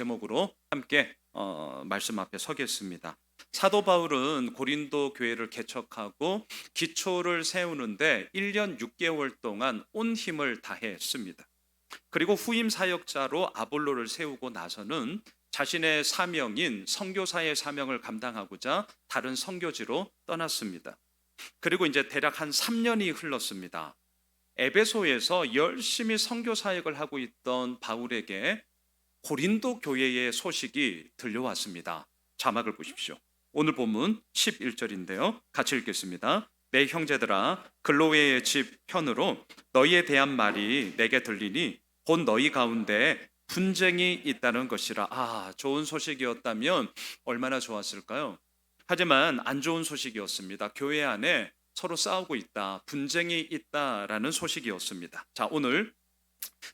제목으로 함께 말씀 앞에 서겠습니다. 사도 바울은 고린도 교회를 개척하고 기초를 세우는데 1년 6개월 동안 온 힘을 다했습니다. 그리고 후임 사역자로 아볼로를 세우고 나서는 자신의 사명인 선교사의 사명을 감당하고자 다른 선교지로 떠났습니다. 그리고 이제 대략 한 3년이 흘렀습니다. 에베소에서 열심히 선교 사역을 하고 있던 바울에게 고린도 교회의 소식이 들려왔습니다. 자막을 보십시오. 오늘 본문 11절인데요. 같이 읽겠습니다. 내 형제들아, 글로웨의 집 편으로 너희에 대한 말이 내게 들리니 곧 너희 가운데 분쟁이 있다는 것이라. 좋은 소식이었다면 얼마나 좋았을까요? 하지만 안 좋은 소식이었습니다. 교회 안에 서로 싸우고 있다, 분쟁이 있다라는 소식이었습니다. 자, 오늘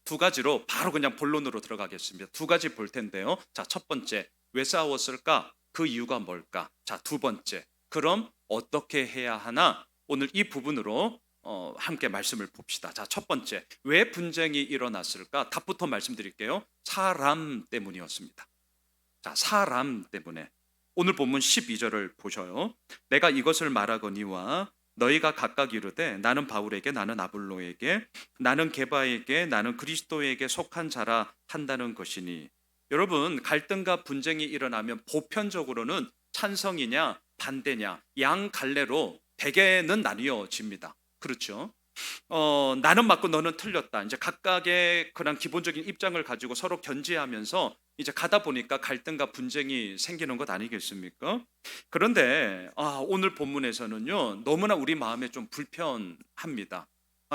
두 가지로 바로 그냥 본론으로 들어가겠습니다. 두 가지 볼 텐데요. 자, 첫 번째, 왜 싸웠을까? 그 이유가 뭘까? 자, 두 번째, 그럼 어떻게 해야 하나? 오늘 이 부분으로 함께 말씀을 봅시다. 자, 첫 번째, 왜 분쟁이 일어났을까? 답부터 말씀드릴게요. 사람 때문이었습니다. 자, 사람 때문에. 오늘 본문 12절을 보셔요. 내가 이것을 말하거니와 너희가 각각 이르되 나는 바울에게, 나는 아볼로에게, 나는 게바에게, 나는 그리스도에게 속한 자라 한다는 것이니. 여러분, 갈등과 분쟁이 일어나면 보편적으로는 찬성이냐 반대냐 양 갈래로 대개는 나뉘어집니다. 그렇죠? 나는 맞고 너는 틀렸다. 이제 각각의 그런 기본적인 입장을 가지고 서로 견지하면서 이제 가다 보니까 갈등과 분쟁이 생기는 것 아니겠습니까? 그런데 오늘 본문에서는요, 너무나 우리 마음에 좀 불편합니다.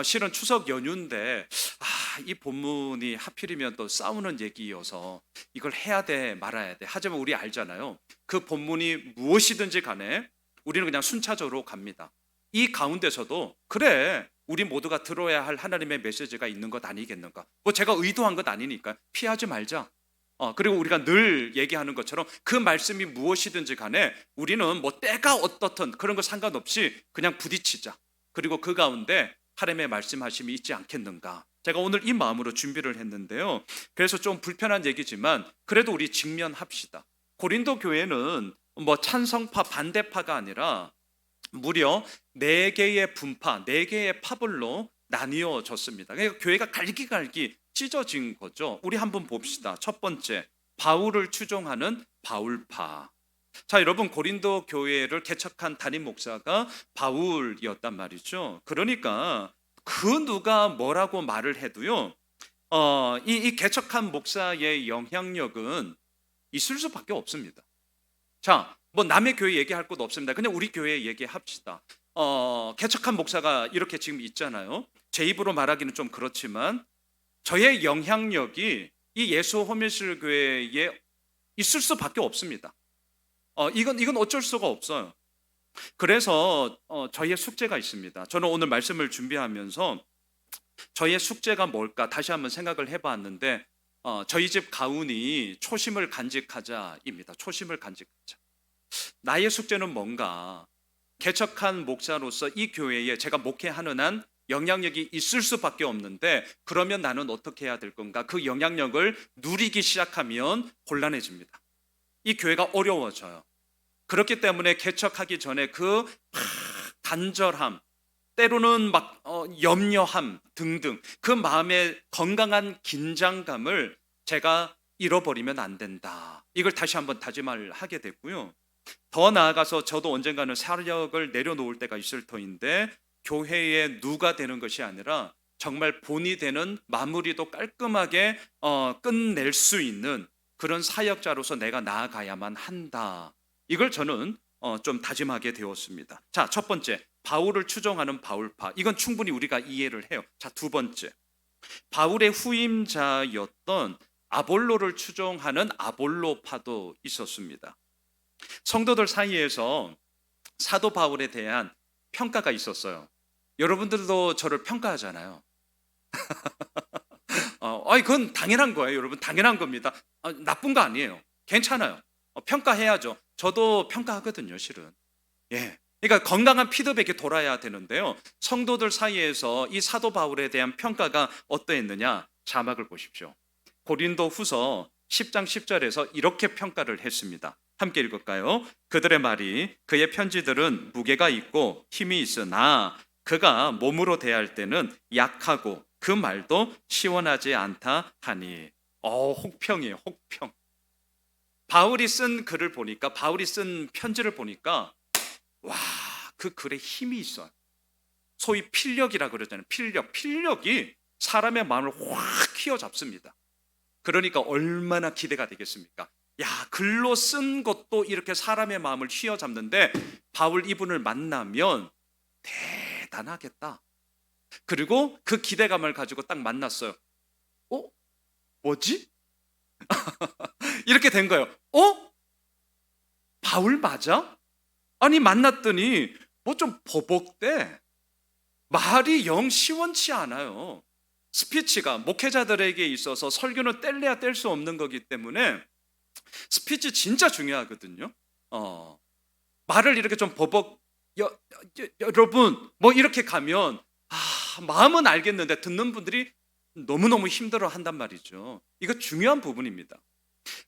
실은 추석 연휴인데 이 본문이 하필이면 또 싸우는 얘기여서 이걸 해야 돼 말아야 돼. 하지만 우리 알잖아요. 그 본문이 무엇이든지 간에 우리는 그냥 순차적으로 갑니다. 이 가운데서도 그래, 우리 모두가 들어야 할 하나님의 메시지가 있는 것 아니겠는가? 뭐 제가 의도한 것 아니니까 피하지 말자. 그리고 우리가 늘 얘기하는 것처럼 그 말씀이 무엇이든지 간에 우리는 뭐 때가 어떻든 그런 거 상관없이 그냥 부딪히자. 그리고 그 가운데 하나님의 말씀하심이 있지 않겠는가? 제가 오늘 이 마음으로 준비를 했는데요. 그래서 좀 불편한 얘기지만 그래도 우리 직면합시다. 고린도 교회는 뭐 찬성파 반대파가 아니라 무려 4개의 분파, 4개의 파벌로 나뉘어졌습니다. 그러니까 교회가 갈기갈기 찢어진 거죠. 우리 한번 봅시다. 첫 번째, 바울을 추종하는 바울파. 자, 여러분, 고린도 교회를 개척한 담임 목사가 바울이었단 말이죠. 그러니까 그 누가 뭐라고 말을 해도요, 이 개척한 목사의 영향력은 있을 수밖에 없습니다. 자, 뭐 남의 교회 얘기할 것도 없습니다. 그냥 우리 교회 얘기합시다. 개척한 목사가 이렇게 지금 있잖아요. 제 입으로 말하기는 좀 그렇지만 저의 영향력이 이 예수 호밀실 교회에 있을 수밖에 없습니다. 이건 어쩔 수가 없어요. 그래서 저희의 숙제가 있습니다. 저는 오늘 말씀을 준비하면서 저희의 숙제가 뭘까 다시 한번 생각을 해봤는데 저희 집 가훈이 초심을 간직하자입니다. 초심을 간직하자. 나의 숙제는 뭔가? 개척한 목사로서 이 교회에 제가 목회하는 한 영향력이 있을 수밖에 없는데 그러면 나는 어떻게 해야 될 건가? 그 영향력을 누리기 시작하면 곤란해집니다. 이 교회가 어려워져요. 그렇기 때문에 개척하기 전에 그 간절함, 때로는 막 염려함 등등 그 마음의 건강한 긴장감을 제가 잃어버리면 안 된다. 이걸 다시 한번 다짐을 하게 됐고요. 더 나아가서 저도 언젠가는 사역을 내려놓을 때가 있을 터인데 교회의 누가 되는 것이 아니라 정말 본이 되는 마무리도 깔끔하게 끝낼 수 있는 그런 사역자로서 내가 나아가야만 한다. 이걸 저는 좀 다짐하게 되었습니다. 자, 첫 번째, 바울을 추종하는 바울파. 이건 충분히 우리가 이해를 해요. 자, 두 번째, 바울의 후임자였던 아볼로를 추종하는 아볼로파도 있었습니다. 성도들 사이에서 사도 바울에 대한 평가가 있었어요. 여러분들도 저를 평가하잖아요. 그건 당연한 거예요, 여러분. 당연한 겁니다. 나쁜 거 아니에요. 괜찮아요. 평가해야죠. 저도 평가하거든요, 실은. 예. 그러니까 건강한 피드백이 돌아야 되는데요. 성도들 사이에서 이 사도 바울에 대한 평가가 어떠했느냐? 자막을 보십시오. 고린도 후서 10장 10절에서 이렇게 평가를 했습니다. 함께 읽을까요? 그들의 말이 그의 편지들은 무게가 있고 힘이 있으나 그가 몸으로 대할 때는 약하고 그 말도 시원하지 않다 하니. 혹평이에요. 혹평. 바울이 쓴 글을 보니까, 바울이 쓴 편지를 보니까 와, 그 글에 힘이 있어요. 소위 필력이라 그러잖아요. 필력이 사람의 마음을 확 휘어잡습니다. 그러니까 얼마나 기대가 되겠습니까? 야, 글로 쓴 것도 이렇게 사람의 마음을 휘어잡는데 바울 이분을 만나면 대단하겠다. 그리고 그 기대감을 가지고 딱 만났어요. 뭐지? 이렇게 된 거예요. 바울 맞아? 아니, 만났더니 뭐 좀 버벅대. 말이 영 시원치 않아요. 스피치가 목회자들에게 있어서 설교는 뗄래야 뗄 수 없는 거기 때문에 스피치 진짜 중요하거든요. 말을 이렇게 좀 여러분 뭐 이렇게 가면 마음은 알겠는데 듣는 분들이 너무너무 힘들어 한단 말이죠. 이거 중요한 부분입니다.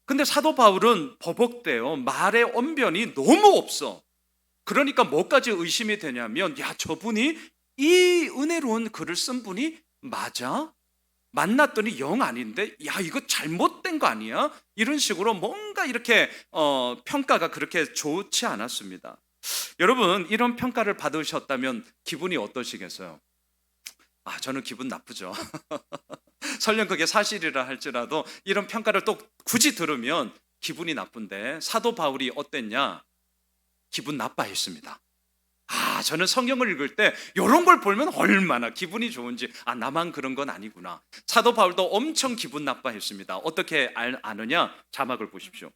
근데 사도 바울은 버벅대요. 말의 언변이 너무 없어. 그러니까 뭐까지 의심이 되냐면, 야, 저분이 이 은혜로운 글을 쓴 분이 맞아? 만났더니 영 아닌데, 야, 이거 잘못된 거 아니야? 이런 식으로 뭔가 이렇게 평가가 그렇게 좋지 않았습니다. 여러분, 이런 평가를 받으셨다면 기분이 어떠시겠어요? 저는 기분 나쁘죠. 설령 그게 사실이라 할지라도 이런 평가를 또 굳이 들으면 기분이 나쁜데, 사도 바울이 어땠냐? 기분 나빠했습니다. 저는 성경을 읽을 때 이런 걸 보면 얼마나 기분이 좋은지, 나만 그런 건 아니구나. 사도 바울도 엄청 기분 나빠했습니다. 어떻게 아느냐? 자막을 보십시오.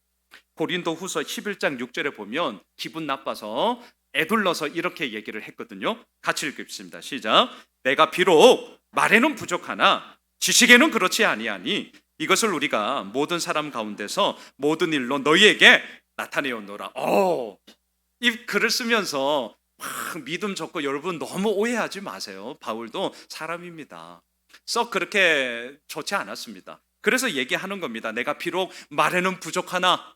고린도 후서 11장 6절에 보면 기분 나빠서 애둘러서 이렇게 얘기를 했거든요. 같이 읽겠습니다. 시작. 내가 비록 말에는 부족하나 지식에는 그렇지 아니하니 이것을 우리가 모든 사람 가운데서 모든 일로 너희에게 나타내었노라. 이 글을 쓰면서 막 믿음 적고, 여러분 너무 오해하지 마세요. 바울도 사람입니다. 썩 그렇게 좋지 않았습니다. 그래서 얘기하는 겁니다. 내가 비록 말에는 부족하나,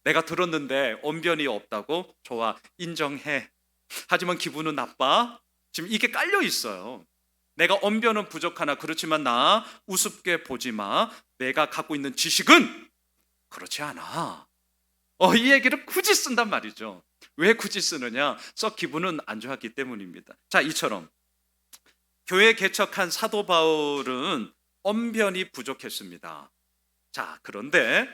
내가 들었는데 언변이 없다고? 좋아, 인정해. 하지만 기분은 나빠? 지금 이게 깔려 있어요. 내가 언변은 부족하나, 그렇지만 나 우습게 보지 마. 내가 갖고 있는 지식은 그렇지 않아. 이 얘기를 굳이 쓴단 말이죠. 왜 굳이 쓰느냐? 썩 기분은 안 좋았기 때문입니다. 자, 이처럼 교회 개척한 사도 바울은 언변이 부족했습니다. 자, 그런데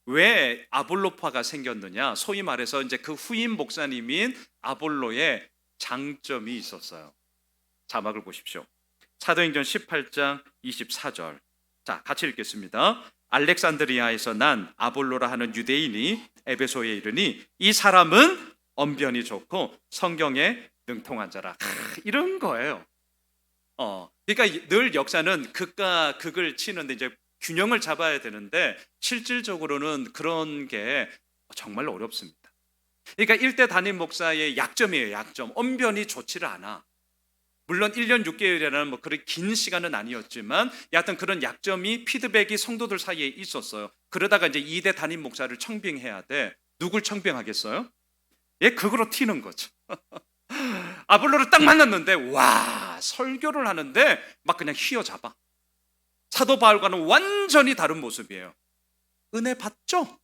왜 아볼로파가 생겼느냐? 소위 말해서 이제 그 후임 목사님인 아볼로의 장점이 있었어요. 자막을 보십시오. 사도행전 18장 24절. 자, 같이 읽겠습니다. 알렉산드리아에서 난 아볼로라 하는 유대인이 에베소에 이르니 이 사람은 언변이 좋고 성경에 능통한 자라. 이런 거예요. 그러니까 늘 역사는 극과 극을 치는데 이제 균형을 잡아야 되는데, 실질적으로는 그런 게 정말 어렵습니다. 그러니까 일대 담임 목사의 약점이에요. 약점. 언변이 좋지를 않아. 물론 1년 6개월이라는 뭐 그런 긴 시간은 아니었지만 여하튼 그런 약점이, 피드백이 성도들 사이에 있었어요. 그러다가 이제 2대 담임 목사를 청빙해야 돼. 누굴 청빙하겠어요? 그거로 튀는 거죠. 아볼로를 딱 만났는데 와, 설교를 하는데 막 그냥 휘어잡아. 사도 바울과는 완전히 다른 모습이에요. 은혜 받죠?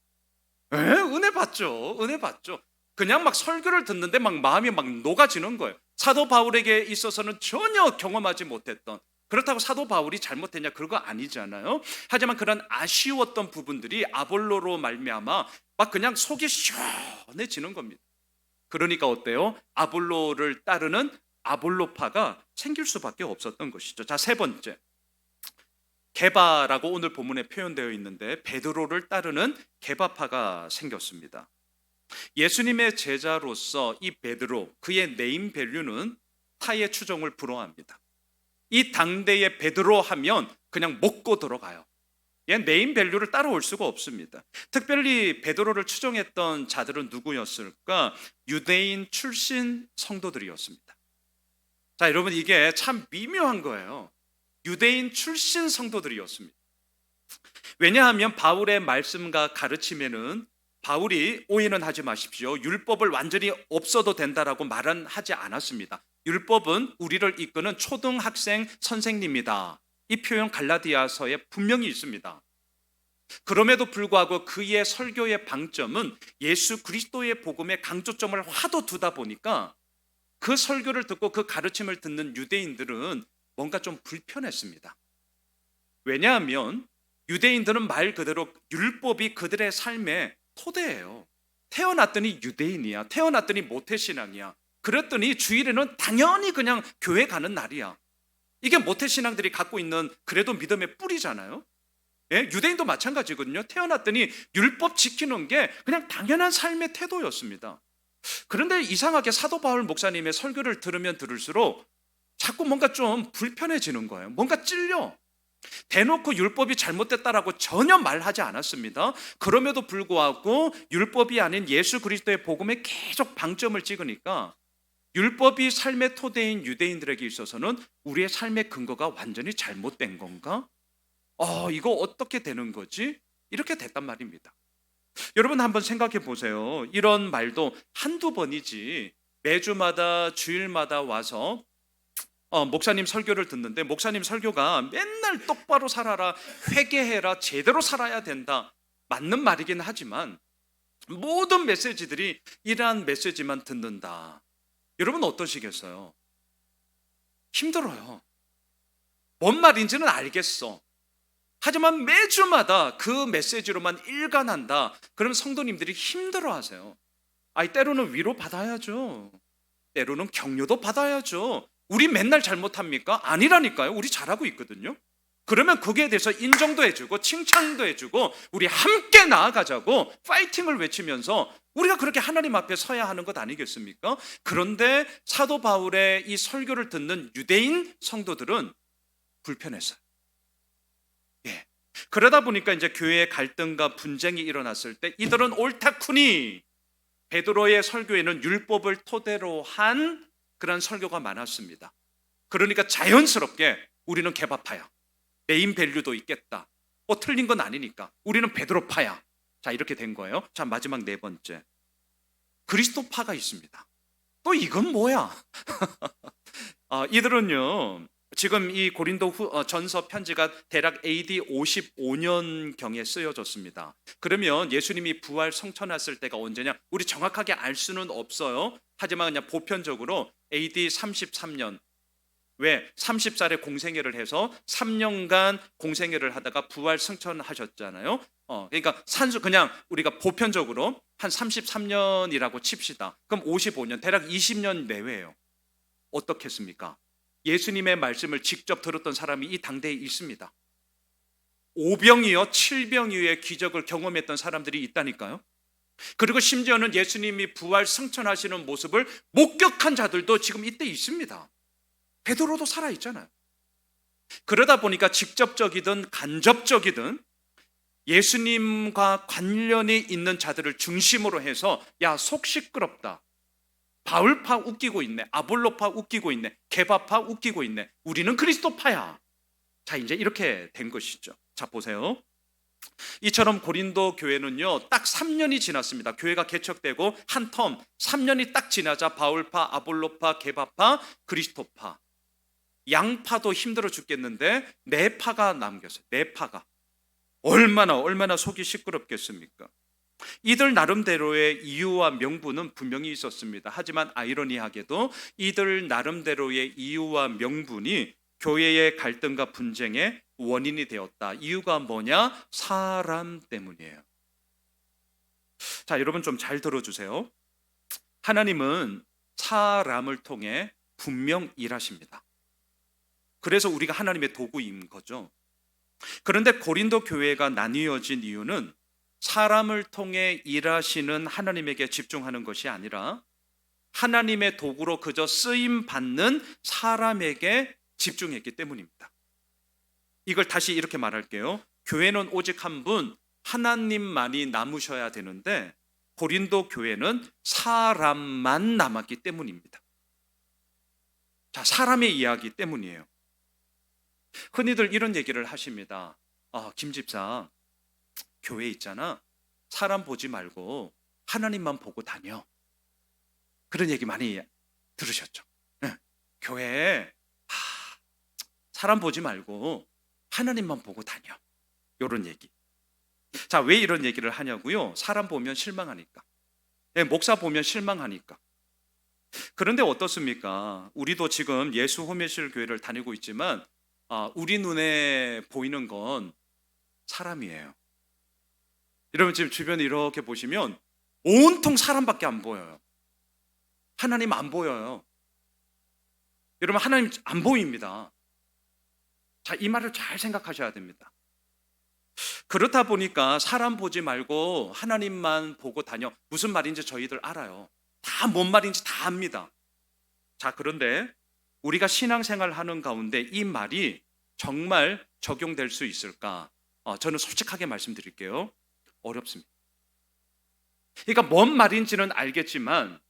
은혜 받죠. 은혜 받죠. 그냥 막 설교를 듣는데 막 마음이 막 녹아지는 거예요. 사도 바울에게 있어서는 전혀 경험하지 못했던, 그렇다고 사도 바울이 잘못했냐? 그거 아니잖아요. 하지만 그런 아쉬웠던 부분들이 아볼로로 말미암아 막 그냥 속이 시원해지는 겁니다. 그러니까 어때요? 아볼로를 따르는 아볼로파가 생길 수밖에 없었던 것이죠. 자, 세 번째, 게바라고 오늘 본문에 표현되어 있는데 베드로를 따르는 게바파가 생겼습니다. 예수님의 제자로서 이 베드로, 그의 네임 밸류는 타의 추종을 불허합니다. 이 당대의 베드로 하면 그냥 먹고 들어가요. 얘 네임 밸류를 따라올 수가 없습니다. 특별히 베드로를 추종했던 자들은 누구였을까? 유대인 출신 성도들이었습니다. 자, 여러분 이게 참 미묘한 거예요. 유대인 출신 성도들이었습니다. 왜냐하면 바울의 말씀과 가르침에는 바울이 오해는 하지 마십시오. 율법을 완전히 없어도 된다라고 말은 하지 않았습니다. 율법은 우리를 이끄는 초등학생 선생님이다. 이 표현 갈라디아서에 분명히 있습니다. 그럼에도 불구하고 그의 설교의 방점은 예수 그리스도의 복음에 강조점을 하도 두다 보니까 그 설교를 듣고 그 가르침을 듣는 유대인들은 뭔가 좀 불편했습니다. 왜냐하면 유대인들은 말 그대로 율법이 그들의 삶의 토대예요. 태어났더니 유대인이야. 태어났더니 모태신앙이야. 그랬더니 주일에는 당연히 그냥 교회 가는 날이야. 이게 모태신앙들이 갖고 있는 그래도 믿음의 뿌리잖아요. 예? 유대인도 마찬가지거든요. 태어났더니 율법 지키는 게 그냥 당연한 삶의 태도였습니다. 그런데 이상하게 사도 바울 목사님의 설교를 들으면 들을수록 자꾸 뭔가 좀 불편해지는 거예요. 뭔가 찔려. 대놓고 율법이 잘못됐다라고 전혀 말하지 않았습니다. 그럼에도 불구하고 율법이 아닌 예수 그리스도의 복음에 계속 방점을 찍으니까 율법이 삶의 토대인 유대인들에게 있어서는 우리의 삶의 근거가 완전히 잘못된 건가? 이거 어떻게 되는 거지? 이렇게 됐단 말입니다. 여러분 한번 생각해 보세요. 이런 말도 한두 번이지 매주마다 주일마다 와서 목사님 설교를 듣는데 목사님 설교가 맨날 똑바로 살아라, 회개해라, 제대로 살아야 된다. 맞는 말이긴 하지만 모든 메시지들이 이러한 메시지만 듣는다. 여러분 어떠시겠어요? 힘들어요. 뭔 말인지는 알겠어. 하지만 매주마다 그 메시지로만 일관한다. 그럼 성도님들이 힘들어하세요. 때로는 위로 받아야죠. 때로는 격려도 받아야죠. 우리 맨날 잘못합니까? 아니라니까요. 우리 잘하고 있거든요. 그러면 거기에 대해서 인정도 해주고 칭찬도 해주고 우리 함께 나아가자고 파이팅을 외치면서 우리가 그렇게 하나님 앞에 서야 하는 것 아니겠습니까? 그런데 사도 바울의 이 설교를 듣는 유대인 성도들은 불편했어요. 예. 그러다 보니까 이제 교회의 갈등과 분쟁이 일어났을 때 이들은 옳다쿠니 베드로의 설교에는 율법을 토대로 한 그런 설교가 많았습니다. 그러니까 자연스럽게 우리는 개바파야. 메인 밸류도 있겠다. 틀린 건 아니니까. 우리는 베드로파야. 자, 이렇게 된 거예요. 자, 마지막 네 번째. 그리스도파가 있습니다. 또 이건 뭐야? 이들은요. 지금 이 고린도 전서 편지가 대략 AD 55년경에 쓰여졌습니다. 그러면 예수님이 부활 성천했을 때가 언제냐? 우리 정확하게 알 수는 없어요. 하지만 그냥 보편적으로 AD 33년. 왜? 30살에 공생애를 해서 3년간 공생애를 하다가 부활 승천하셨잖아요. 그러니까 그냥 우리가 보편적으로 한 33년이라고 칩시다. 그럼 55년, 대략 20년 내외예요. 어떻겠습니까? 예수님의 말씀을 직접 들었던 사람이 이 당대에 있습니다. 5병이요, 7병이의 기적을 경험했던 사람들이 있다니까요. 그리고 심지어는 예수님이 부활 승천하시는 모습을 목격한 자들도 지금 이때 있습니다. 베드로도 살아있잖아요. 그러다 보니까 직접적이든 간접적이든 예수님과 관련이 있는 자들을 중심으로 해서 야, 속 시끄럽다. 바울파 웃기고 있네. 아볼로파 웃기고 있네. 게바파 웃기고 있네. 우리는 그리스도파야. 자, 이제 이렇게 된 것이죠. 자, 보세요. 이처럼 고린도 교회는요, 딱 3년이 지났습니다. 교회가 개척되고 한 텀 3년이 딱 지나자 바울파, 아볼로파, 게바파, 그리스도파. 양파도 힘들어 죽겠는데 네 파가 남겼어요. 네 파가. 얼마나 속이 시끄럽겠습니까? 이들 나름대로의 이유와 명분은 분명히 있었습니다. 하지만 아이러니하게도 이들 나름대로의 이유와 명분이 교회의 갈등과 분쟁의 원인이 되었다. 이유가 뭐냐? 사람 때문이에요. 자, 여러분 좀 잘 들어주세요. 하나님은 사람을 통해 분명 일하십니다. 그래서 우리가 하나님의 도구인 거죠. 그런데 고린도 교회가 나뉘어진 이유는 사람을 통해 일하시는 하나님에게 집중하는 것이 아니라 하나님의 도구로 그저 쓰임 받는 사람에게 집중했기 때문입니다. 이걸 다시 이렇게 말할게요. 교회는 오직 한 분 하나님만이 남으셔야 되는데 고린도 교회는 사람만 남았기 때문입니다. 자, 사람의 이야기 때문이에요. 흔히들 이런 얘기를 하십니다. 김 집사, 교회 있잖아. 사람 보지 말고 하나님만 보고 다녀. 그런 얘기 많이 들으셨죠? 네. 교회에 사람 보지 말고 하나님만 보고 다녀. 이런 얘기. 자, 왜 이런 얘기를 하냐고요? 사람 보면 실망하니까. 네, 목사 보면 실망하니까. 그런데 어떻습니까? 우리도 지금 예수 호메실 교회를 다니고 있지만 우리 눈에 보이는 건 사람이에요. 여러분 지금 주변에 이렇게 보시면 온통 사람밖에 안 보여요. 하나님 안 보여요. 여러분 하나님 안 보입니다. 자, 이 말을 잘 생각하셔야 됩니다. 그렇다 보니까 사람 보지 말고 하나님만 보고 다녀. 무슨 말인지 저희들 알아요. 다 뭔 말인지 다 압니다. 자, 그런데 우리가 신앙생활 하는 가운데 이 말이 정말 적용될 수 있을까? 저는 솔직하게 말씀드릴게요. 어렵습니다. 그러니까 뭔 말인지는 알겠지만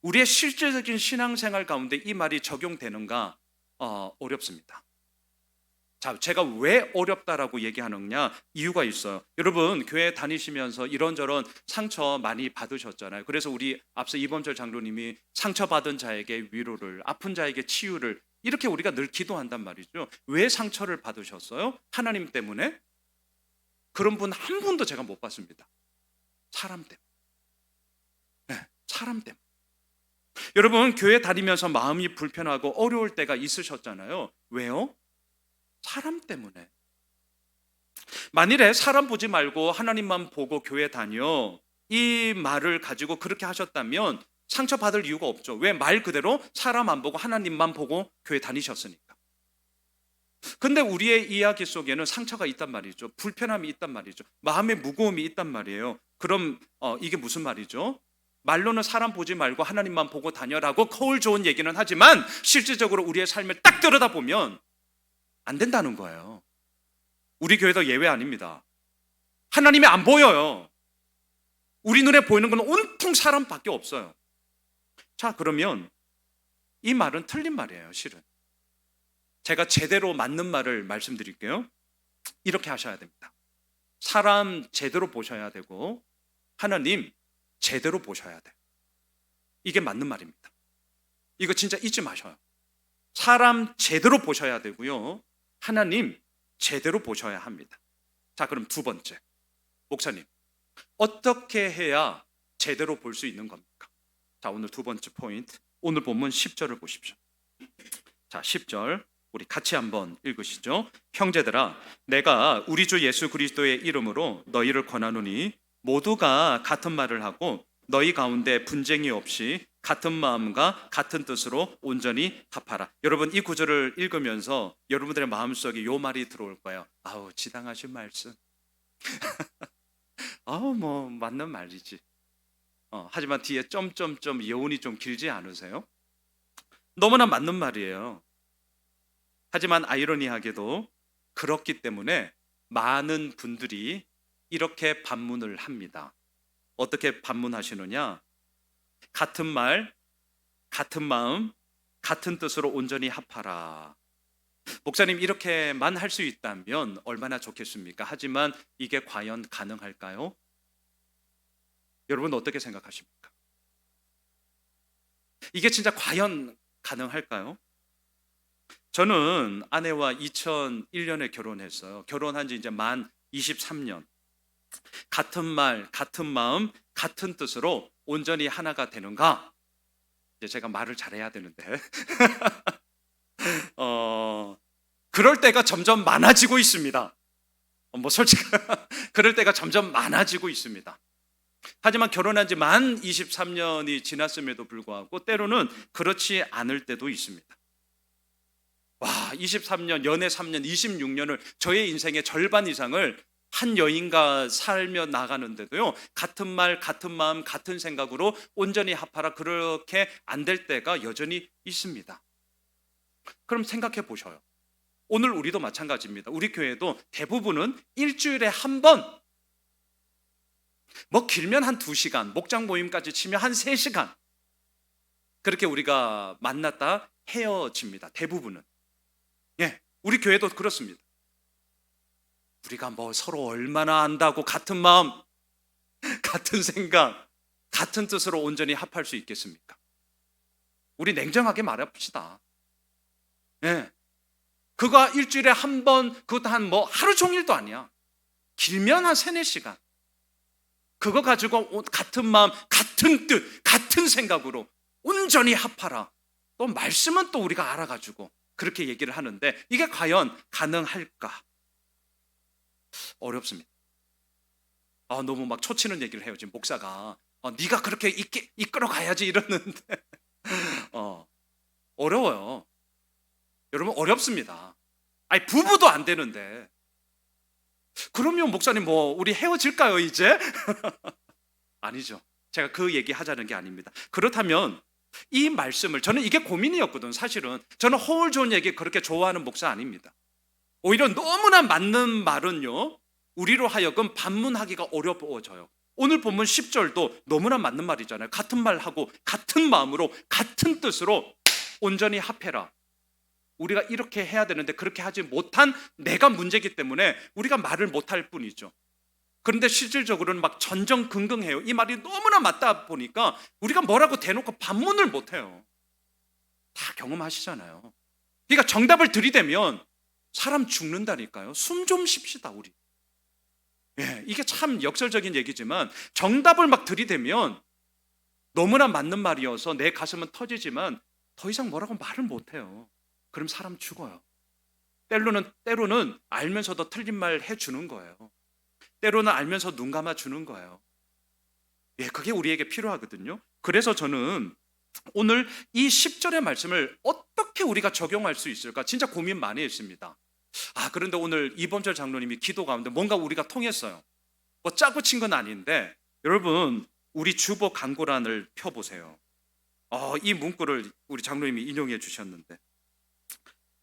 우리의 실질적인 신앙생활 가운데 이 말이 적용되는가? 어렵습니다. 자, 제가 왜 어렵다라고 얘기하느냐? 이유가 있어요. 여러분 교회 다니시면서 이런저런 상처 많이 받으셨잖아요. 그래서 우리 앞서 이범철 장로님이 상처받은 자에게 위로를, 아픈 자에게 치유를, 이렇게 우리가 늘 기도한단 말이죠. 왜 상처를 받으셨어요? 하나님 때문에? 그런 분 한 분도 제가 못 봤습니다. 사람 때문에. 네, 사람 때문에. 여러분 교회 다니면서 마음이 불편하고 어려울 때가 있으셨잖아요. 왜요? 사람 때문에. 만일에 사람 보지 말고 하나님만 보고 교회 다녀, 이 말을 가지고 그렇게 하셨다면 상처받을 이유가 없죠. 왜? 말 그대로 사람 안 보고 하나님만 보고 교회 다니셨으니까. 근데 우리의 이야기 속에는 상처가 있단 말이죠. 불편함이 있단 말이죠. 마음의 무거움이 있단 말이에요. 그럼 이게 무슨 말이죠? 말로는 사람 보지 말고 하나님만 보고 다녀라고 거울 좋은 얘기는 하지만 실질적으로 우리의 삶을 딱 들여다보면 안 된다는 거예요. 우리 교회도 예외 아닙니다. 하나님이 안 보여요. 우리 눈에 보이는 건 온통 사람밖에 없어요. 자, 그러면 이 말은 틀린 말이에요, 실은. 제가 제대로 맞는 말을 말씀드릴게요. 이렇게 하셔야 됩니다. 사람 제대로 보셔야 되고 하나님 제대로 보셔야 돼요. 이게 맞는 말입니다. 이거 진짜 잊지 마셔요. 사람 제대로 보셔야 되고요. 하나님 제대로 보셔야 합니다. 자, 그럼 두 번째. 목사님, 어떻게 해야 제대로 볼 수 있는 겁니까? 자, 오늘 두 번째 포인트. 오늘 본문 10절을 보십시오. 자, 10절 우리 같이 한번 읽으시죠. 형제들아, 내가 우리 주 예수 그리스도의 이름으로 너희를 권하노니 모두가 같은 말을 하고 너희 가운데 분쟁이 없이 같은 마음과 같은 뜻으로 온전히 합하라. 여러분 이 구절을 읽으면서 여러분들의 마음속에 요 말이 들어올 거예요. 아우, 지당하신 말씀. 뭐 맞는 말이지. 하지만 뒤에 점점점 여운이 좀 길지 않으세요? 너무나 맞는 말이에요. 하지만 아이러니하게도 그렇기 때문에 많은 분들이 이렇게 반문을 합니다. 어떻게 반문하시느냐? 같은 말, 같은 마음, 같은 뜻으로 온전히 합하라. 목사님, 이렇게만 할 수 있다면 얼마나 좋겠습니까? 하지만 이게 과연 가능할까요? 여러분 어떻게 생각하십니까? 이게 진짜 과연 가능할까요? 저는 아내와 2001년에 결혼했어요. 결혼한 지 이제 만 23년. 같은 말, 같은 마음, 같은 뜻으로 온전히 하나가 되는가? 이제 제가 말을 잘해야 되는데 그럴 때가 점점 많아지고 있습니다. 솔직히 그럴 때가 점점 많아지고 있습니다. 하지만 결혼한 지 만 23년이 지났음에도 불구하고 때로는 그렇지 않을 때도 있습니다. 23년, 연애 3년, 26년을 저의 인생의 절반 이상을 한 여인과 살며 나가는데도요, 같은 말, 같은 마음, 같은 생각으로 온전히 합하라, 그렇게 안 될 때가 여전히 있습니다. 그럼 생각해 보셔요. 오늘 우리도 마찬가지입니다. 우리 교회도 대부분은 일주일에 한 번, 길면 한 2시간, 목장 모임까지 치면 한 3시간, 그렇게 우리가 만났다 헤어집니다. 대부분은. 우리 교회도 그렇습니다. 우리가 뭐 서로 얼마나 안다고 같은 마음, 같은 생각, 같은 뜻으로 온전히 합할 수 있겠습니까? 우리 냉정하게 말해봅시다. 예. 그거 일주일에 한 번, 그것도 한 뭐 하루 종일도 아니야. 길면 한 3-4시간. 그거 가지고 같은 마음, 같은 뜻, 같은 생각으로 온전히 합하라. 또 말씀은 또 우리가 알아가지고 그렇게 얘기를 하는데 이게 과연 가능할까? 어렵습니다. 너무 막 초치는 얘기를 해요. 지금 목사가. 네가 그렇게 이끌어 가야지 이러는데 어려워요. 여러분 어렵습니다. 아니 부부도 안 되는데 그러면 목사님 뭐 우리 헤어질까요 이제? 아니죠. 제가 그 얘기 하자는 게 아닙니다. 그렇다면 이 말씀을 저는 이게 고민이었거든. 사실은 저는 허울 좋은 얘기 그렇게 좋아하는 목사 아닙니다. 오히려 너무나 맞는 말은요 우리로 하여금 반문하기가 어려워져요. 오늘 본문 10절도 너무나 맞는 말이잖아요. 같은 말하고 같은 마음으로 같은 뜻으로 온전히 합해라. 우리가 이렇게 해야 되는데 그렇게 하지 못한 내가 문제이기 때문에 우리가 말을 못할 뿐이죠. 그런데 실질적으로는 막 전전긍긍해요. 이 말이 너무나 맞다 보니까 우리가 뭐라고 대놓고 반문을 못해요. 다 경험하시잖아요. 그러니까 정답을 들이대면 사람 죽는다니까요. 숨 좀 쉽시다 우리. 예, 이게 참 역설적인 얘기지만 정답을 막 들이대면 너무나 맞는 말이어서 내 가슴은 터지지만 더 이상 뭐라고 말을 못해요. 그럼 사람 죽어요. 때로는 알면서도 틀린 말 해주는 거예요. 때로는 알면서 눈 감아주는 거예요. 예, 그게 우리에게 필요하거든요. 그래서 저는 오늘 이 10절의 말씀을 어떻게 우리가 적용할 수 있을까 진짜 고민 많이 했습니다. 그런데 오늘 이범철 장로님이 기도 가운데 뭔가 우리가 통했어요. 뭐 짜고 친 건 아닌데 여러분 우리 주보 강고란을 펴보세요. 이 문구를 우리 장로님이 인용해 주셨는데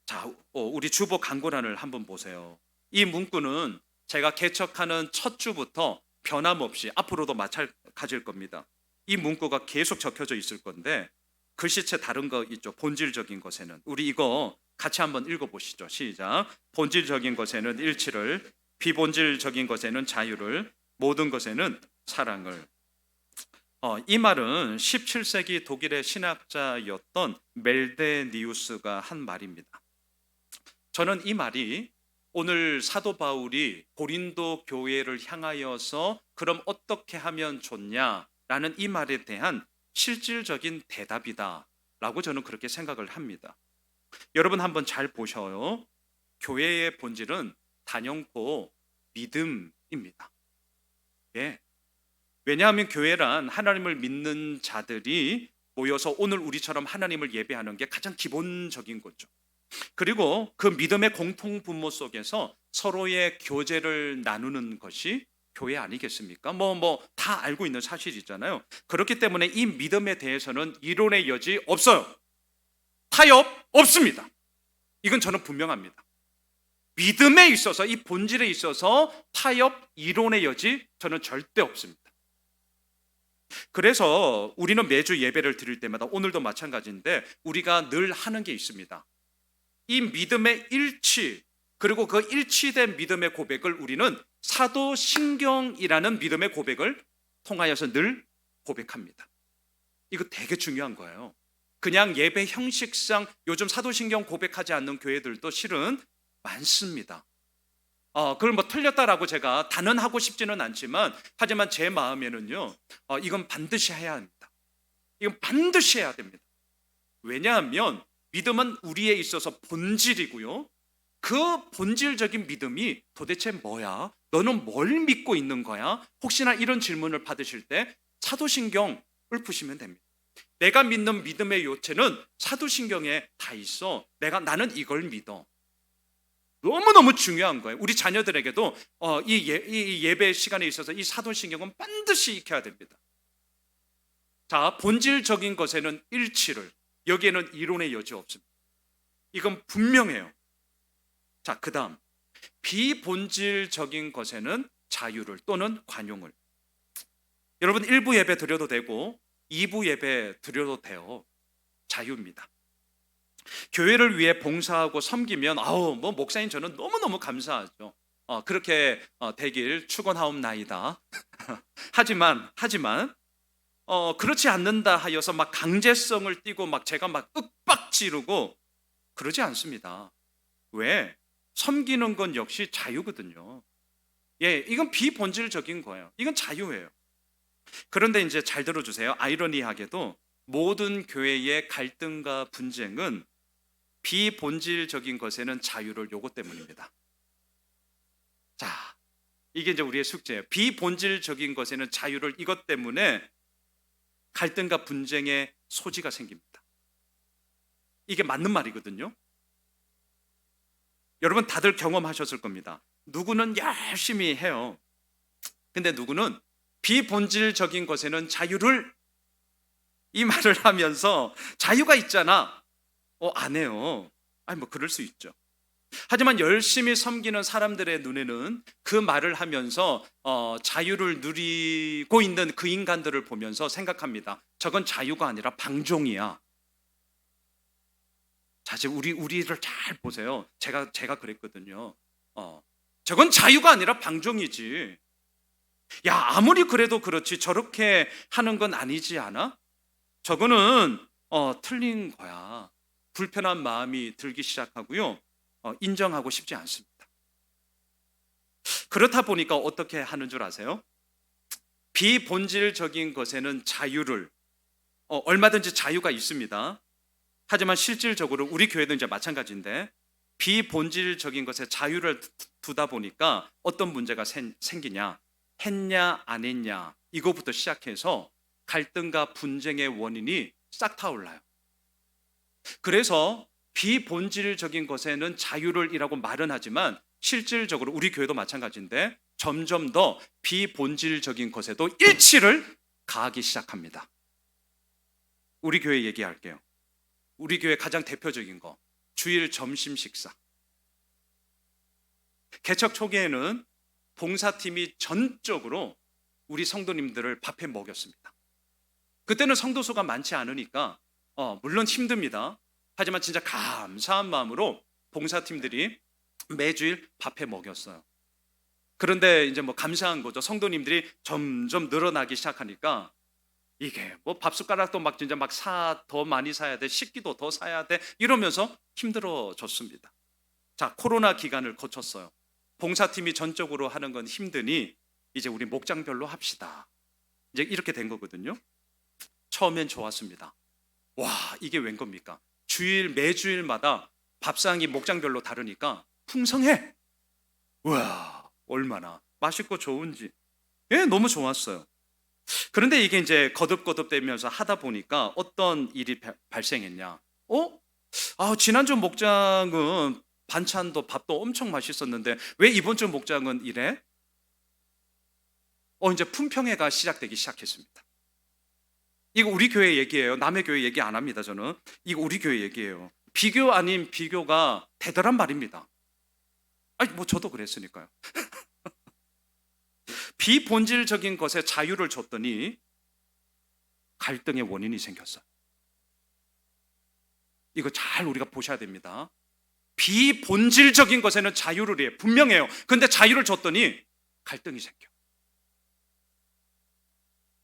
자, 우리 주보 강고란을 한번 보세요. 이 문구는 제가 개척하는 첫 주부터 변함없이 앞으로도 마찬가지일 겁니다. 이 문구가 계속 적혀져 있을 건데 글씨체 다른 거 있죠. 본질적인 것에는 우리 이거 같이 한번 읽어보시죠. 시작. 본질적인 것에는 일치를, 비본질적인 것에는 자유를, 모든 것에는 사랑을. 이 말은 17세기 독일의 신학자였던 멜데니우스가 한 말입니다. 저는 이 말이 오늘 사도 바울이 고린도 교회를 향하여서 그럼 어떻게 하면 좋냐라는 이 말에 대한 실질적인 대답이다라고 저는 그렇게 생각을 합니다. 여러분 한번 잘 보셔요. 교회의 본질은 단연코 믿음입니다. 예. 왜냐하면 교회란 하나님을 믿는 자들이 모여서 오늘 우리처럼 하나님을 예배하는 게 가장 기본적인 거죠. 그리고 그 믿음의 공통 분모 속에서 서로의 교제를 나누는 것이 교회 아니겠습니까? 다 알고 있는 사실이잖아요. 그렇기 때문에 이 믿음에 대해서는 이론의 여지 없어요. 타협 없습니다. 이건 저는 분명합니다. 믿음에 있어서 이 본질에 있어서 타협, 이론의 여지 저는 절대 없습니다. 그래서 우리는 매주 예배를 드릴 때마다 오늘도 마찬가지인데 우리가 늘 하는 게 있습니다. 이 믿음의 일치 그리고 그 일치된 믿음의 고백을 우리는 사도신경이라는 믿음의 고백을 통하여서 늘 고백합니다. 이거 되게 중요한 거예요. 그냥 예배 형식상 요즘 사도신경 고백하지 않는 교회들도 실은 많습니다. 그걸 뭐 틀렸다라고 제가 단언하고 싶지는 않지만 하지만 제 마음에는요 이건 반드시 해야 합니다. 이건 반드시 해야 됩니다. 왜냐하면 믿음은 우리에 있어서 본질이고요. 그 본질적인 믿음이 도대체 뭐야? 너는 뭘 믿고 있는 거야? 혹시나 이런 질문을 받으실 때 사도신경을 푸시면 됩니다. 내가 믿는 믿음의 요체는 사도신경에 다 있어. 나는 이걸 믿어. 너무너무 중요한 거예요. 우리 자녀들에게도 이 예배 시간에 있어서 이 사도신경은 반드시 익혀야 됩니다. 자, 본질적인 것에는 일치를, 여기에는 이론의 여지 없습니다. 이건 분명해요. 자, 그 다음 비본질적인 것에는 자유를 또는 관용을. 여러분 1부 예배 드려도 되고 2부 예배 드려도 돼요. 자유입니다. 교회를 위해 봉사하고 섬기면 목사님 저는 너무너무 감사하죠. 그렇게 되길 축원하옵나이다. 하지만 그렇지 않는다 하여서 막 강제성을 띠고 막 제가 막 윽박 지르고 그러지 않습니다. 왜? 섬기는 건 역시 자유거든요. 예, 이건 비본질적인 거예요. 이건 자유예요. 그런데 이제 잘 들어주세요. 아이러니하게도 모든 교회의 갈등과 분쟁은 비본질적인 것에는 자유를 요구 때문입니다. 자, 이게 이제 우리의 숙제예요. 비본질적인 것에는 자유를 이것 때문에 갈등과 분쟁의 소지가 생깁니다. 이게 맞는 말이거든요. 여러분 다들 경험하셨을 겁니다. 누구는 열심히 해요. 근데 누구는 비본질적인 것에는 자유를 이 말을 하면서 자유가 있잖아. 안 해요. 아니 뭐 그럴 수 있죠. 하지만 열심히 섬기는 사람들의 눈에는 그 말을 하면서 자유를 누리고 있는 그 인간들을 보면서 생각합니다. 저건 자유가 아니라 방종이야. 자, 지금 우리를 잘 보세요. 제가 그랬거든요. 저건 자유가 아니라 방종이지. 야, 아무리 그래도 그렇지 저렇게 하는 건 아니지 않아? 저거는 틀린 거야. 불편한 마음이 들기 시작하고요. 인정하고 싶지 않습니다. 그렇다 보니까 어떻게 하는 줄 아세요? 비본질적인 것에는 자유를 얼마든지 자유가 있습니다. 하지만 실질적으로 우리 교회도 이제 마찬가지인데 비본질적인 것에 자유를 두다 보니까 어떤 문제가 생기냐? 했냐 안 했냐 이거부터 시작해서 갈등과 분쟁의 원인이 싹 타올라요. 그래서 비본질적인 것에는 자유를 이라고 말은 하지만 실질적으로 우리 교회도 마찬가지인데 점점 더 비본질적인 것에도 일치를 가하기 시작합니다. 우리 교회 얘기할게요. 우리 교회 가장 대표적인 거 주일 점심 식사. 개척 초기에는 봉사팀이 전적으로 우리 성도님들을 밥해 먹였습니다. 그때는 성도수가 많지 않으니까 물론 힘듭니다. 하지만 진짜 감사한 마음으로 봉사팀들이 매주일 밥해 먹였어요. 그런데 이제 뭐 감사한 거죠. 성도님들이 점점 늘어나기 시작하니까 이게 뭐 밥숟가락도 막 진짜 막 더 많이 사야 돼, 식기도 더 사야 돼 이러면서 힘들어졌습니다. 자, 코로나 기간을 거쳤어요. 봉사팀이 전적으로 하는 건 힘드니 이제 우리 목장별로 합시다. 이제 이렇게 된 거거든요. 처음엔 좋았습니다. 와, 이게 웬 겁니까? 매주일마다 밥상이 목장별로 다르니까 풍성해. 와, 얼마나 맛있고 좋은지. 예, 너무 좋았어요. 그런데 이게 이제 거듭거듭되면서 하다 보니까 어떤 일이 발생했냐? 지난주 목장은 반찬도 밥도 엄청 맛있었는데 왜 이번 주 목장은 이래? 이제 품평회가 시작되기 시작했습니다. 이거 우리 교회 얘기예요. 남의 교회 얘기 안 합니다. 저는 이거 우리 교회 얘기예요. 비교 아닌 비교가 되더란 말입니다. 아니 뭐 저도 그랬으니까요. 비본질적인 것에 자유를 줬더니 갈등의 원인이 생겼어요. 이거 잘 우리가 보셔야 됩니다. 비본질적인 것에는 자유를 해. 분명해요. 근데 자유를 줬더니 갈등이 생겨.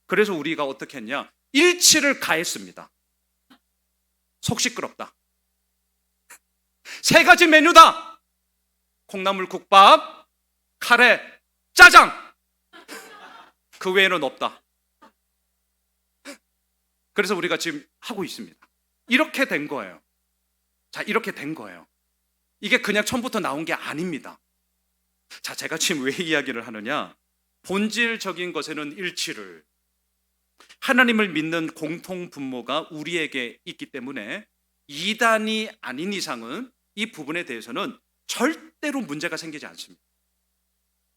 그래서 우리가 어떻게 했냐? 일치를 가했습니다. 속 시끄럽다. 3가지 메뉴다. 콩나물 국밥, 카레, 짜장. 그 외에는 없다. 그래서 우리가 지금 하고 있습니다. 이렇게 된 거예요. 자, 이렇게 된 거예요. 이게 그냥 처음부터 나온 게 아닙니다. 자, 제가 지금 왜 이야기를 하느냐? 본질적인 것에는 일치를. 하나님을 믿는 공통 분모가 우리에게 있기 때문에 이단이 아닌 이상은 이 부분에 대해서는 절대로 문제가 생기지 않습니다.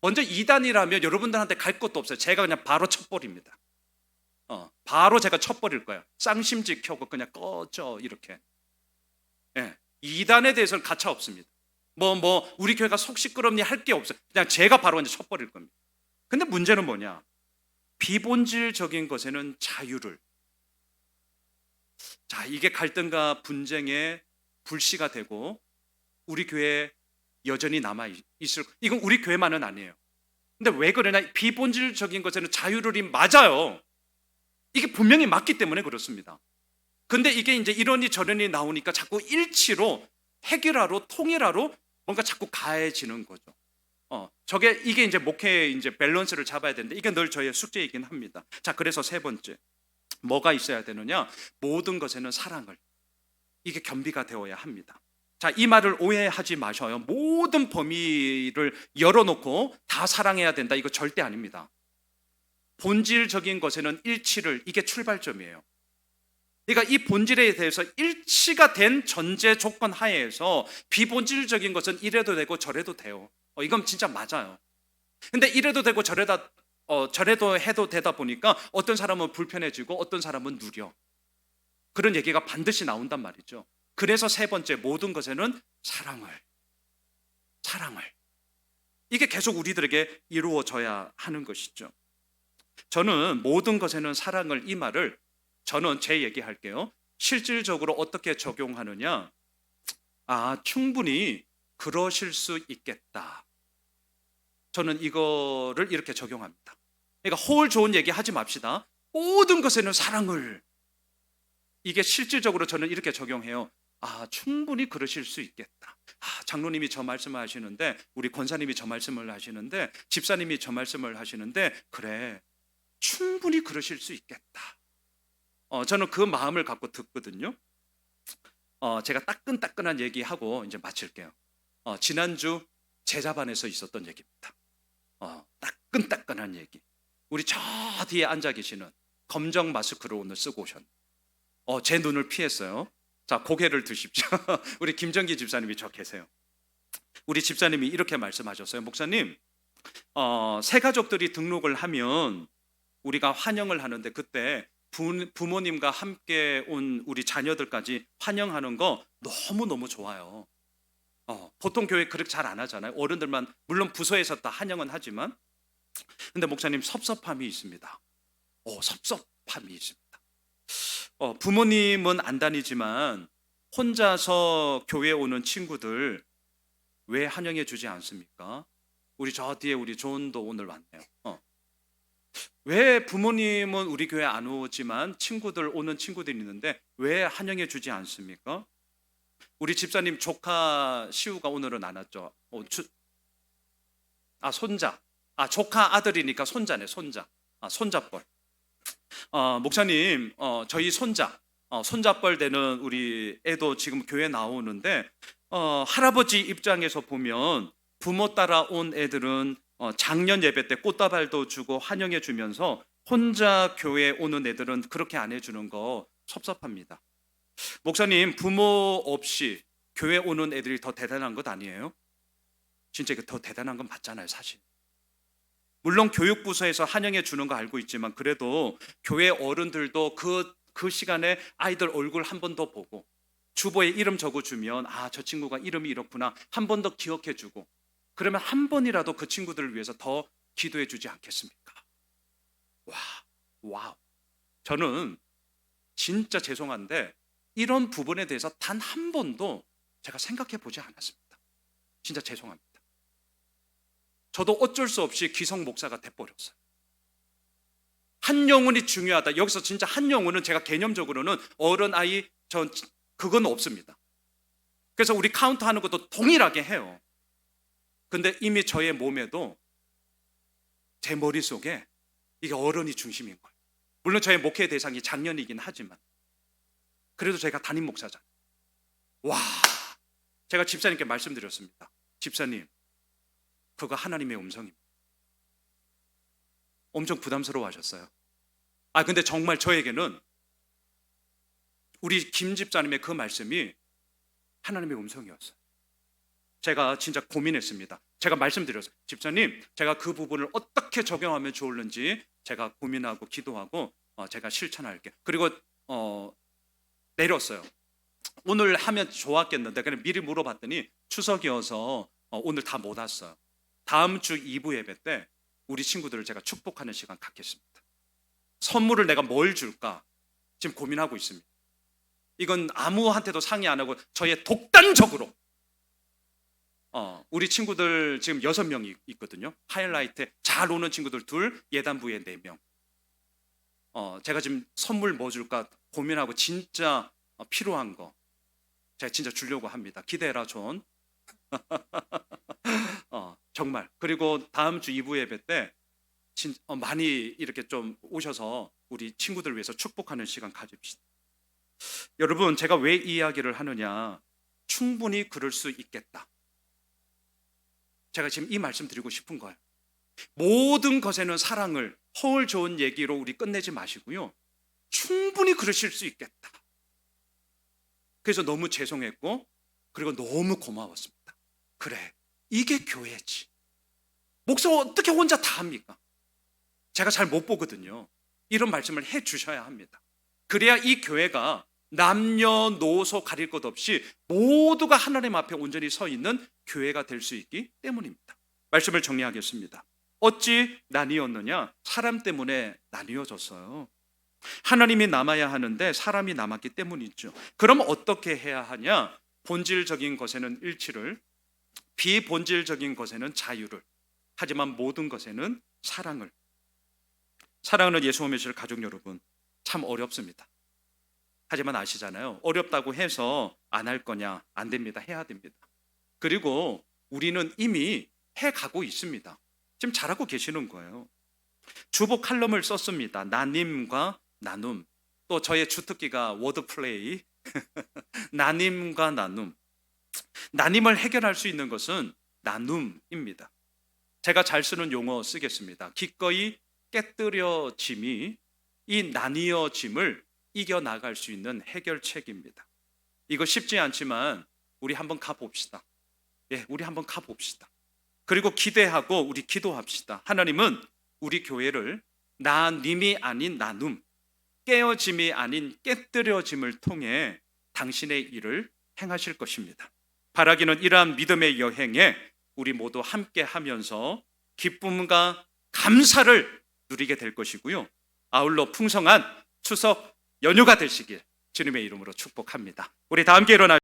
먼저 이단이라면 여러분들한테 갈 것도 없어요. 제가 그냥 바로 쳐버립니다. 바로 제가 쳐버릴 거예요. 쌍심지 켜고 그냥 꺼져 이렇게. 예, 이단에 대해서는 가차 없습니다. 우리 교회가 속 시끄럽니 할 게 없어요. 그냥 제가 바로 이제 쳐버릴 겁니다. 근데 문제는 뭐냐? 비본질적인 것에는 자유를. 자, 이게 갈등과 분쟁의 불씨가 되고 우리 교회 여전히 있을. 이건 우리 교회만은 아니에요. 근데 왜 그러냐? 비본질적인 것에는 자유를 맞아요. 이게 분명히 맞기 때문에 그렇습니다. 근데 이게 이제 이러니 저러니 나오니까 자꾸 일치로 해결하러 통일하러 뭔가 자꾸 가해지는 거죠. 이게 이제 목회의 이제 밸런스를 잡아야 되는데 이게 늘 저의 숙제이긴 합니다. 자, 그래서 세 번째 뭐가 있어야 되느냐? 모든 것에는 사랑을, 이게 겸비가 되어야 합니다. 자, 이 말을 오해하지 마셔요. 모든 범위를 열어놓고 다 사랑해야 된다, 이거 절대 아닙니다. 본질적인 것에는 일치를, 이게 출발점이에요. 그러니까 이 본질에 대해서 일치가 된 전제 조건 하에서 비본질적인 것은 이래도 되고 저래도 돼요. 이건 진짜 맞아요. 근데 이래도 되고 저래도 해도 되다 보니까 어떤 사람은 불편해지고 어떤 사람은 누려. 그런 얘기가 반드시 나온단 말이죠. 그래서 세 번째, 모든 것에는 사랑을. 이게 계속 우리들에게 이루어져야 하는 것이죠. 저는 모든 것에는 사랑을, 이 말을 저는 제 얘기할게요. 실질적으로 어떻게 적용하느냐? 충분히 그러실 수 있겠다. 저는 이거를 이렇게 적용합니다. 그러니까 홀 좋은 얘기 하지 맙시다. 모든 것에는 사랑을. 이게 실질적으로 저는 이렇게 적용해요. 충분히 그러실 수 있겠다. 장로님이 저 말씀을 하시는데, 우리 권사님이 저 말씀을 하시는데, 집사님이 저 말씀을 하시는데, 그래, 충분히 그러실 수 있겠다. 저는 그 마음을 갖고 듣거든요. 제가 따끈따끈한 얘기하고 이제 마칠게요. 지난주 제자반에서 있었던 얘기입니다. 따끈따끈한 얘기. 우리 저 뒤에 앉아 계시는 검정 마스크를 오늘 쓰고 오셨네요. 제 눈을 피했어요. 자, 고개를 드십시오. 우리 김정기 집사님이 저 계세요. 우리 집사님이 이렇게 말씀하셨어요. 목사님, 새 가족들이 등록을 하면 우리가 환영을 하는데, 그때 부모님과 함께 온 우리 자녀들까지 환영하는 거 너무너무 좋아요. 보통 교회 그렇게 잘 안 하잖아요. 어른들만, 물론 부서에서 다 환영은 하지만. 근데 목사님, 섭섭함이 있습니다. 섭섭함이 있습니다. 부모님은 안 다니지만 혼자서 교회에 오는 친구들 왜 환영해 주지 않습니까? 우리 저 뒤에 우리 존도 오늘 왔네요. 왜 부모님은 우리 교회 안 오지만 오는 친구들이 있는데 왜 환영해 주지 않습니까? 우리 집사님 조카 시우가 오늘은 안 왔죠. 손자. 조카 아들이니까 손자네, 손자. 손자뻘. 목사님, 저희 손자뻘 되는 우리 애도 지금 교회 나오는데, 할아버지 입장에서 보면 부모 따라 온 애들은 작년 예배 때 꽃다발도 주고 환영해 주면서 혼자 교회에 오는 애들은 그렇게 안 해주는 거 섭섭합니다. 목사님, 부모 없이 교회 오는 애들이 더 대단한 것 아니에요? 진짜 이거 더 대단한 건 맞잖아요, 사실. 물론 교육부서에서 환영해 주는 거 알고 있지만, 그래도 교회 어른들도 그 시간에 아이들 얼굴 한 번 더 보고 주보에 이름 적어주면 저 친구가 이름이 이렇구나 한 번 더 기억해 주고, 그러면 한 번이라도 그 친구들을 위해서 더 기도해 주지 않겠습니까? 와우. 저는 진짜 죄송한데 이런 부분에 대해서 단 한 번도 제가 생각해 보지 않았습니다. 진짜 죄송합니다. 저도 어쩔 수 없이 기성 목사가 돼버렸어요. 한 영혼이 중요하다. 여기서 진짜 한 영혼은 제가 개념적으로는 어른, 아이, 그건 없습니다. 그래서 우리 카운트하는 것도 동일하게 해요. 근데 이미 저의 몸에도, 제 머릿속에 이게 어른이 중심인 거예요. 물론 저의 목회 대상이 작년이긴 하지만 그래도 제가 담임 목사잖아요. 제가 집사님께 말씀드렸습니다. 집사님, 그거 하나님의 음성입니다. 엄청 부담스러워하셨어요. 근데 정말 저에게는 우리 김 집사님의 그 말씀이 하나님의 음성이었어요. 제가 진짜 고민했습니다. 제가 말씀드렸어요. 집사님, 제가 그 부분을 어떻게 적용하면 좋을는지 제가 고민하고 기도하고 제가 실천할게요. 그리고 내렸어요. 오늘 하면 좋았겠는데 그냥 미리 물어봤더니 추석이어서 오늘 다 못 왔어요. 다음 주 2부 예배 때 우리 친구들을 제가 축복하는 시간 갖겠습니다. 선물을 내가 뭘 줄까 지금 고민하고 있습니다. 이건 아무한테도 상의 안 하고 저의 독단적으로 우리 친구들 지금 6명이 있거든요. 하이라이트 잘 노는 친구들 2, 예단부에 4명. 제가 지금 선물 뭐 줄까 고민하고 진짜 필요한 거 제가 진짜 주려고 합니다. 기대해라 존. 정말. 그리고 다음 주 2부 예배 때 많이 이렇게 좀 오셔서 우리 친구들 위해서 축복하는 시간 가집시다. 여러분, 제가 왜 이 이야기를 하느냐, 충분히 그럴 수 있겠다. 제가 지금 이 말씀 드리고 싶은 거예요. 모든 것에는 사랑을 허울 좋은 얘기로 우리 끝내지 마시고요, 충분히 그러실 수 있겠다. 그래서 너무 죄송했고, 그리고 너무 고마웠습니다. 그래, 이게 교회지. 목사 어떻게 혼자 다 합니까? 제가 잘 못 보거든요. 이런 말씀을 해 주셔야 합니다. 그래야 이 교회가 남녀노소 가릴 것 없이 모두가 하나님 앞에 온전히 서 있는 교회가 될 수 있기 때문입니다. 말씀을 정리하겠습니다. 어찌 나뉘었느냐? 사람 때문에 나뉘어졌어요. 하나님이 남아야 하는데 사람이 남았기 때문이죠. 그럼 어떻게 해야 하냐? 본질적인 것에는 일치를, 비본질적인 것에는 자유를, 하지만 모든 것에는 사랑을. 사랑하는 예수오메실 가족 여러분, 참 어렵습니다. 하지만 아시잖아요. 어렵다고 해서 안 할 거냐? 안 됩니다. 해야 됩니다. 그리고 우리는 이미 해가고 있습니다. 지금 잘하고 계시는 거예요. 주보 칼럼을 썼습니다. 나님과 나눔. 또 저의 주특기가 워드플레이. 나님과 나눔. 나님을 해결할 수 있는 것은 나눔입니다. 제가 잘 쓰는 용어 쓰겠습니다. 기꺼이 깨뜨려짐이 이 나뉘어짐을 이겨나갈 수 있는 해결책입니다. 이거 쉽지 않지만 우리 한번 가봅시다. 우리 한번 가봅시다. 그리고 기대하고 우리 기도합시다. 하나님은 우리 교회를 나님이 아닌 나눔, 깨어짐이 아닌 깨뜨려짐을 통해 당신의 일을 행하실 것입니다. 바라기는 이러한 믿음의 여행에 우리 모두 함께 하면서 기쁨과 감사를 누리게 될 것이고요, 아울러 풍성한 추석 연휴가 되시길 주님의 이름으로 축복합니다. 우리 다 함께 일어나